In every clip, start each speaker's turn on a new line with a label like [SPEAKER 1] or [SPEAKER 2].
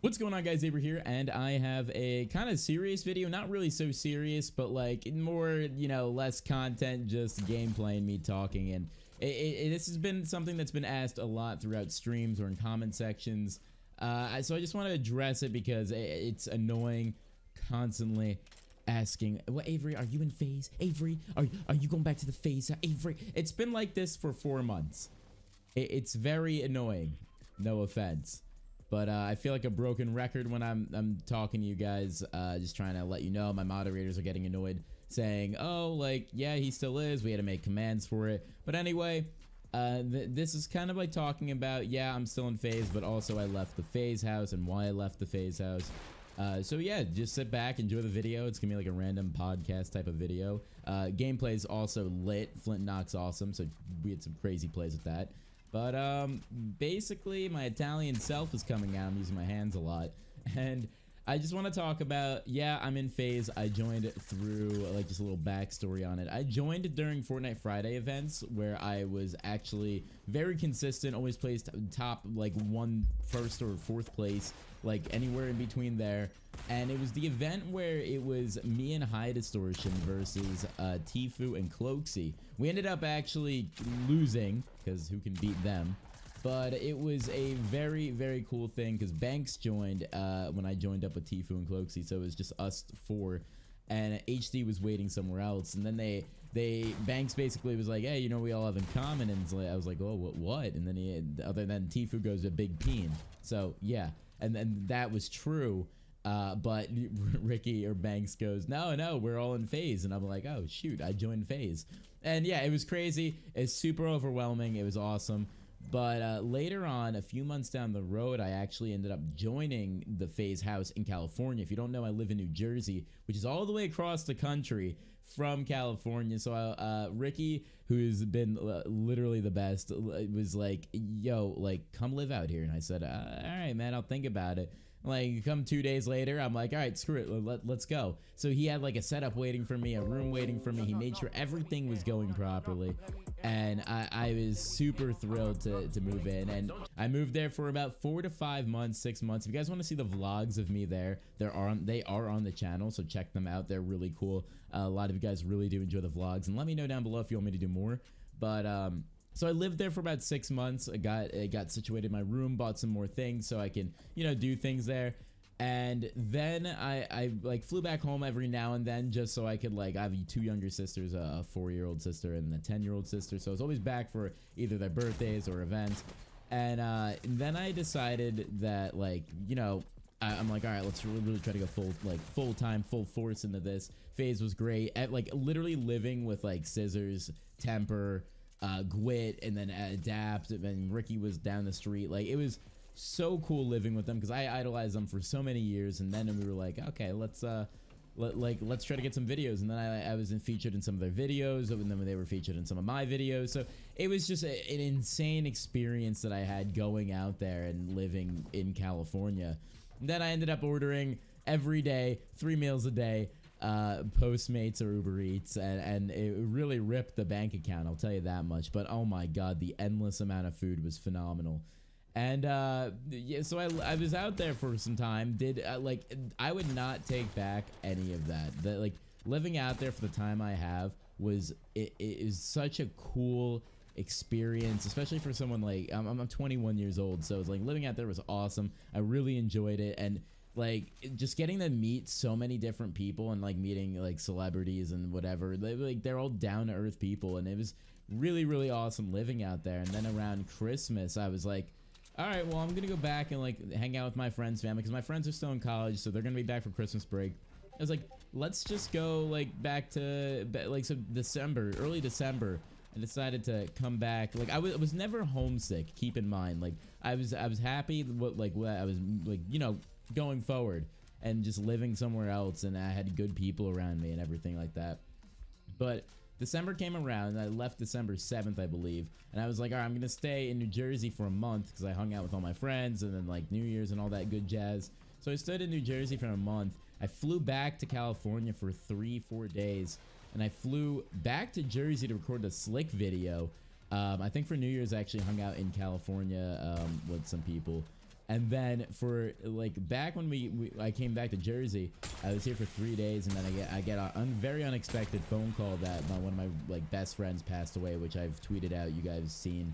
[SPEAKER 1] What's going on, guys? Avery here, and I have a kind of serious video. Not really so serious, but like more, less content, just gameplay and me talking. And this has been something that's been asked a lot throughout streams or in comment sections. So I just want to address it because it's annoying, constantly asking, well, Avery, are you in FaZe? Avery, are you going back to the FaZe? Avery, it's been like this for 4 months. It's very annoying, no offense. But I feel like a broken record when I'm talking to you guys, just trying to let you know. My moderators are getting annoyed, saying, oh, like, yeah, he still is. We had to make commands for it. But anyway, this is kind of like talking about, yeah, I'm still in FaZe, but also I left the FaZe house and why I left the FaZe house. So yeah, just sit back, enjoy the video. It's gonna be like a random podcast type of video. Gameplay is also lit. Flint Knock's awesome, so we had some crazy plays with that. But basically my Italian self is coming out. I'm using my hands a lot, and I just want to talk about, yeah, I'm in FaZe. I joined through, like, just a little backstory on it. I joined during Fortnite Friday events where I was actually very consistent, always placed top, like, first or fourth place, like anywhere in between there. And it was the event where it was me and High Distortion versus Tfue and Cloaksy. We ended up actually losing, because who can beat them? But it was a very, very cool thing because Banks joined when I joined up with Tfue and Cloaksy, so it was just us four, and HD was waiting somewhere else. And then Banks basically was like, hey, we all have in common, and I was like, oh, what? And then other than Tfue goes a big peen, so yeah, and then that was true. But Ricky or Banks goes, no, we're all in FaZe. And I'm like, oh, shoot, I joined FaZe. And yeah, it was crazy. It's super overwhelming. It was awesome. But later on, a few months down the road, I actually ended up joining the FaZe house in California. If you don't know, I live in New Jersey, which is all the way across the country from California. So Ricky, who's been literally the best, was like, yo, like, come live out here. And I said, all right, man, I'll think about it. Like, come 2 days later, I'm like, all right, screw it, let's go. So he had like a setup waiting for me, a room waiting for me. He made sure everything was going properly, and I was super thrilled to move in. And I moved there for about 4 to 5 months, 6 months. If you guys want to see the vlogs of me there, they are on the channel, so check them out. They're really cool. A lot of you guys really do enjoy the vlogs, and let me know down below if you want me to do more. But so I lived there for about 6 months. I got situated in my room, bought some more things so I can, do things there. And then I like flew back home every now and then just so I could, like, I have 2 younger sisters, a 4-year-old sister and a 10-year-old sister. So I was always back for either their birthdays or events. And then I decided that, like, I'm like, all right, let's really try to go full time, full force into this. FaZe was great. Like, literally living with, like, Scissors, Temper, Gwit, and then Adapt, and Ricky was down the street. Like, it was so cool living with them because I idolized them for so many years. And then we were like, okay, let's try to get some videos. And then I was featured in some of their videos, and then they were featured in some of my videos. So it was just an insane experience that I had going out there and living in California. And then I ended up ordering every day, 3 meals a day, Postmates or Uber Eats, and it really ripped the bank account, I'll tell you that much. But oh my god, the endless amount of food was phenomenal. And yeah, so I was out there for some time. Like, I would not take back any of that. Like, living out there for the time I have was it is such a cool experience, especially for someone like I'm 21 years old, so it's like living out there was awesome. I really enjoyed it, and like just getting to meet so many different people and like meeting like celebrities and whatever. They're all down to earth people, and it was really, really awesome living out there. And then around Christmas, I was like, all right, well, I'm gonna go back and like hang out with my friends' family because my friends are still in college, so they're gonna be back for Christmas break. I was like, let's just go like back to like some early December. I decided to come back. Like, I was never homesick. Keep in mind, like I was happy what I was like, going forward and just living somewhere else, and I had good people around me and everything like that. But December came around, and I left December 7th, I believe, and I was like, all right, I'm gonna stay in New Jersey for a month because I hung out with all my friends, and then like New Year's and all that good jazz. So I stayed in New Jersey for a month. I flew back to California for 3-4 days, and I flew back to Jersey to record the Slick video. I think for New Year's I actually hung out in California with some people. And then for like back when I came back to Jersey, I was here for 3 days, and then I get a very unexpected phone call that one of my like best friends passed away, which I've tweeted out. You guys have seen,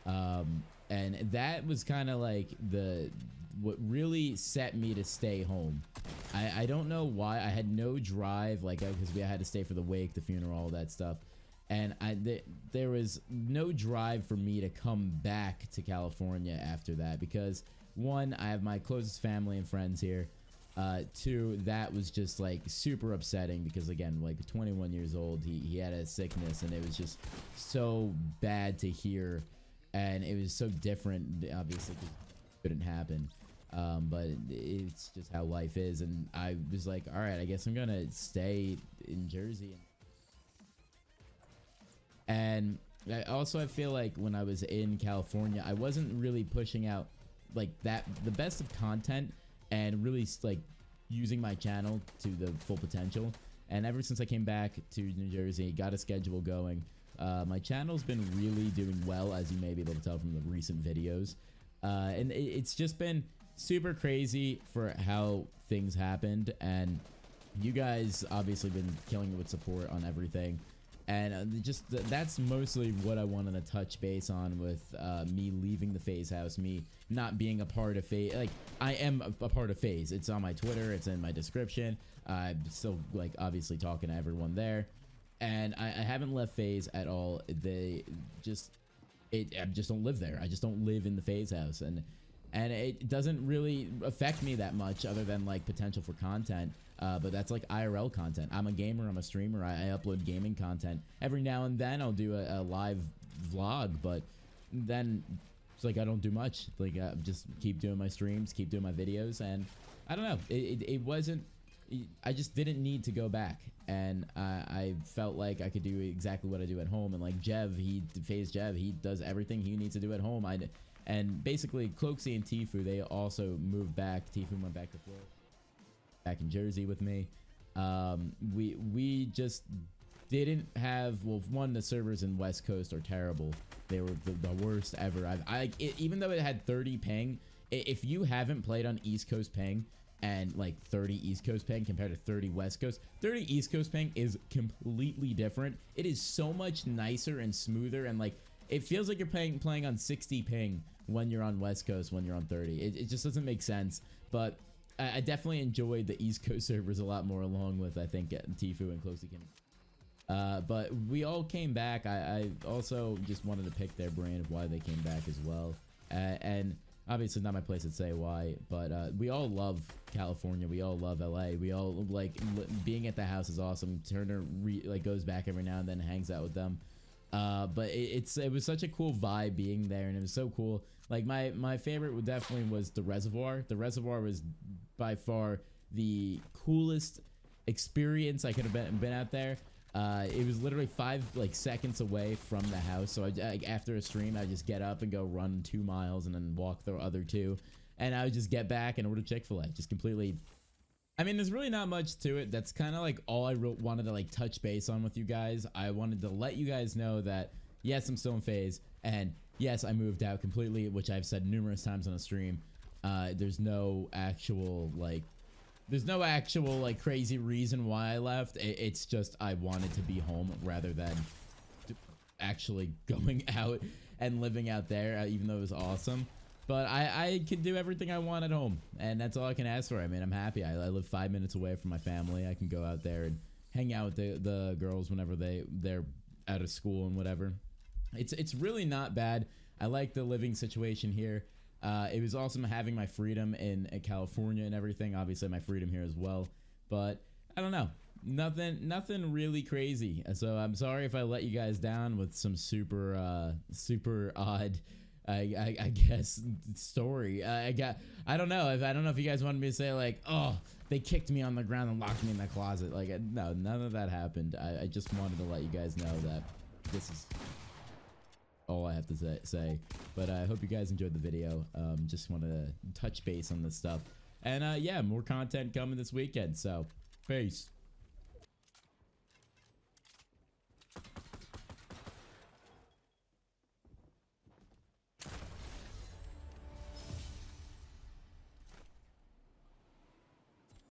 [SPEAKER 1] and that was kind of like what really set me to stay home. I don't know why. I had no drive, like, because I had to stay for the wake, the funeral, all that stuff. And there was no drive for me to come back to California after that, because one, I have my closest family and friends here. Two, that was just like super upsetting, because again, like 21 years old, he had a sickness, and it was just so bad to hear, and it was so different, obviously, because it couldn't happen. But it's just how life is, and I was like, all right, I guess I'm gonna stay in Jersey. And I feel like when I was in California, I wasn't really pushing out like the best of content, and really like using my channel to the full potential. And ever since I came back to New Jersey, got a schedule going, my channel's been really doing well, as you may be able to tell from the recent videos. And it's just been super crazy for how things happened, and you guys obviously been killing it with support on everything. And that's mostly what I wanted to touch base on with me leaving the FaZe house, me not being a part of FaZe. Like, I am a part of FaZe. It's on my Twitter, it's in my description. I'm still like obviously talking to everyone there, and I haven't left FaZe at all. I just don't live there. I just don't live in the FaZe house, and it doesn't really affect me that much, other than like potential for content. But that's like IRL content. I'm a gamer, I'm a streamer, I upload gaming content. Every now and then I'll do a live vlog, but then it's like I don't do much. Like, just keep doing my streams, keep doing my videos, and I don't know. It wasn't, I just didn't need to go back, and I felt like I could do exactly what I do at home. And like FaZe Jev, he does everything he needs to do at home. And basically Cloaksy and Tfue, they also moved back. Tfue went back to Florida, back in Jersey with me. We just didn't have, well, one, the servers in West Coast are terrible. They were the worst ever. Even though it had 30 ping, if you haven't played on East Coast ping and like 30 East Coast ping compared to 30 West Coast, 30 East Coast ping is completely different. It is so much nicer and smoother, and like it feels like you're playing on 60 ping when you're on West Coast, when you're on 30. It just doesn't make sense. But I definitely enjoyed the East Coast servers a lot more, along with, I think, Tfue and Closey Kim. But we all came back. I also just wanted to pick their brain of why they came back as well. And obviously not my place to say why, but we all love California. We all love LA. We all like being at the house is awesome. Turner goes back every now and then and hangs out with them. But it was such a cool vibe being there, and it was so cool. Like my favorite definitely was the reservoir. The reservoir was by far the coolest experience I could have been out there. It was literally 5 seconds away from the house, so after a stream I just get up and go run 2 miles and then walk the other 2, and I would just get back and order Chick-fil-A. Just completely, I mean, there's really not much to it. That's kind of like all I wanted to like touch base on with you guys. I wanted to let you guys know that yes, I'm still in FaZe, and yes, I moved out completely, which I've said numerous times on a stream. There's no actual crazy reason why I left. It's just I wanted to be home rather than actually going out and living out there, even though it was awesome. But I could do everything I want at home, and that's all I can ask for. I mean, I'm happy. I live 5 minutes away from my family. I can go out there and hang out with the girls whenever they're out of school and whatever. It's really not bad. I like the living situation here. It was awesome having my freedom in California and everything. Obviously, my freedom here as well. But I don't know. Nothing really crazy. So I'm sorry if I let you guys down with some super odd, I guess, story. I don't know if you guys wanted me to say like, oh, they kicked me on the ground and locked me in the closet. Like, no, none of that happened. I just wanted to let you guys know that this is all I have to say. But I hope you guys enjoyed the video. Just wanted to touch base on this stuff, and yeah, more content coming this weekend. So peace.